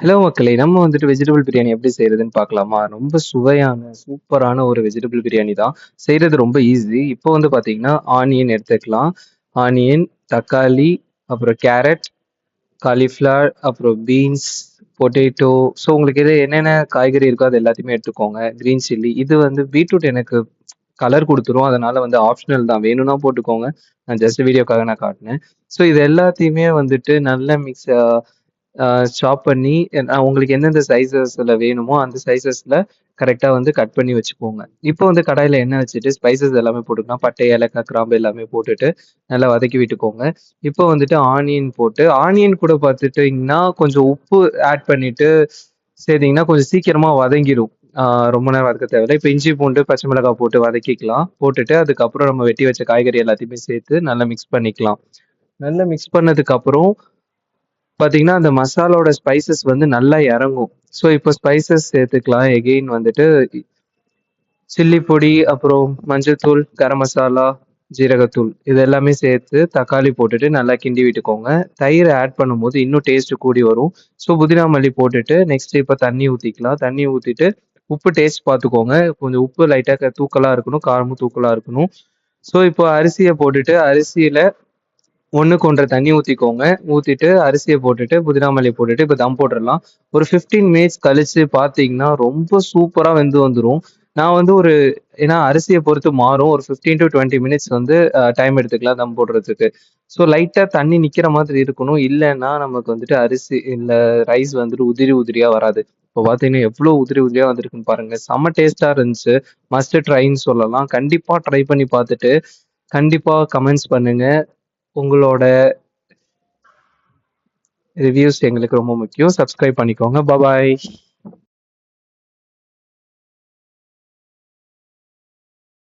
Hello மக்களே! நம்ம வந்துட்டு வெஜிடபிள் பிரியாணி எப்படி செய்றதுன்னு பார்க்கலாமா? ரொம்ப சுவையான, சூப்பரான ஒரு வெஜிடபிள் பிரியாணி தான். செய்றது ரொம்ப ஈஸி. இப்போ வந்து பார்த்தீங்கன்னா, ஆனியன் எடுத்துக்கலாம். ஆனியன், தக்காளி, அப்புறம் கேரட், காலிஃப்ளவர், அப்புறம் பீன்ஸ், பொட்டேட்டோ. ஸோ உங்களுக்கு எது என்னென்ன காய்கறி இருக்கோ அது எல்லாத்தையுமே எடுத்துக்கோங்க. கிரீன் சில்லி இது வந்து பீட்ரூட் எனக்கு கலர் குடுத்துரும். அதனால வந்து ஆப்ஷனல் தான். வேணும்னா போட்டுக்கோங்க. நான் ஜஸ்ட் வீடியோக்காக நான் காட்டுனேன். ஸோ இது எல்லாத்தையுமே வந்துட்டு நல்லா சாப் பண்ணி உங்களுக்கு எந்தெந்த சைஸஸ்ல வேணுமோ அந்த சைஸஸ்ல கரெக்ட்டா வந்து கட் பண்ணி வச்சுக்கோங்க. இப்போ வந்து கடாயில எண்ணெய் வச்சுட்டு ஸ்பைசஸ் எல்லாமே போட்டுக்கலாம். பட்டை, ஏலக்காய், கிராம்பு எல்லாமே போட்டுட்டு நல்லா வதக்கி விட்டுக்கோங்க. இப்போ வந்துட்டு ஆனியன் போட்டு ஆனியன் கூட பார்த்துட்டீங்கன்னா, கொஞ்சம் உப்பு ஆட் பண்ணிட்டு சேர்த்தீங்கன்னா கொஞ்சம் சீக்கிரமா வதங்கிரும். ஆ ரொம்ப நேரம் வதக்க தேவையில்ல. இப்ப இஞ்சி, பூண்டு, பச்சை மிளகாய் போட்டு வதக்கிக்கலாம். போட்டுட்டு அதுக்கப்புறம் நம்ம வெட்டி வச்ச காய்கறி எல்லாத்தையுமே சேர்த்து நல்லா மிக்ஸ் பண்ணிக்கலாம். நல்லா மிக்ஸ் பண்ணதுக்கு அப்புறம் பார்த்தீங்கன்னா, அந்த மசாலாவோட ஸ்பைசஸ் வந்து நல்லா இறங்கும். ஸோ இப்போ ஸ்பைசஸ் சேர்த்துக்கலாம். எகெயின் வந்துட்டு சில்லி பொடி, அப்புறம் மஞ்சள்தூள், கரம் மசாலா, ஜீரகத்தூள் இது எல்லாமே சேர்த்து தக்காளி போட்டுட்டு நல்லா கிண்டி விட்டுக்கோங்க. தயிர் ஆட் பண்ணும்போது இன்னும் டேஸ்ட் கூடி வரும். ஸோ புதினா மல்லி போட்டுட்டு நெக்ஸ்ட் இப்ப தண்ணி ஊத்திக்கலாம். தண்ணி ஊத்திட்டு உப்பு டேஸ்ட் பார்த்துக்கோங்க. கொஞ்சம் உப்பு லைட்டா தூக்கலா இருக்கணும். காரமும் தூக்கலா இருக்கணும். ஸோ இப்போ அரிசிய போட்டுட்டு அரிசியில 1க்கு 1 1/2 தண்ணி ஊத்திக்கோங்க. ஊத்திட்டு அரிசிய போட்டுட்டு, புதினா மல்லி போட்டுட்டு இப்ப தம் போட்டுறலாம். ஒரு 15 மினிட்ஸ் கழிச்சு பார்த்தீங்கன்னா, ரொம்ப சூப்பரா வெந்து வந்துரும். நான் வந்து ஏன்னா அரிசிய பொறுத்து மாறும். ஒரு 15 to 20 மினிட்ஸ் வந்து டைம் எடுத்துக்கலாம் தம் போடுறதுக்கு. ஸோ லைட்டா தண்ணி நிக்கிற மாதிரி இருக்கணும். இல்லன்னா நமக்கு வந்துட்டு அரிசி இல்ல ரைஸ் வந்துட்டு உதிரி உதிரியா வராது. இப்போ பார்த்தீங்கன்னா, எவ்ளோ உதிரி உதிரியா வந்திருக்குன்னு பாருங்க. செம்ம டேஸ்ட்டா இருந்துச்சு. மஸ்ட் ட்ரைன்னு சொல்லலாம். கண்டிப்பா ட்ரை பண்ணி பார்த்துட்டு, கண்டிப்பா கமெண்ட்ஸ் பண்ணுங்க. உங்களோட ரிவ்யூஸ் எங்களுக்கு ரொம்ப முக்கியம். சப்ஸ்கிரைப் பண்ணிக்கோங்க. பாய்.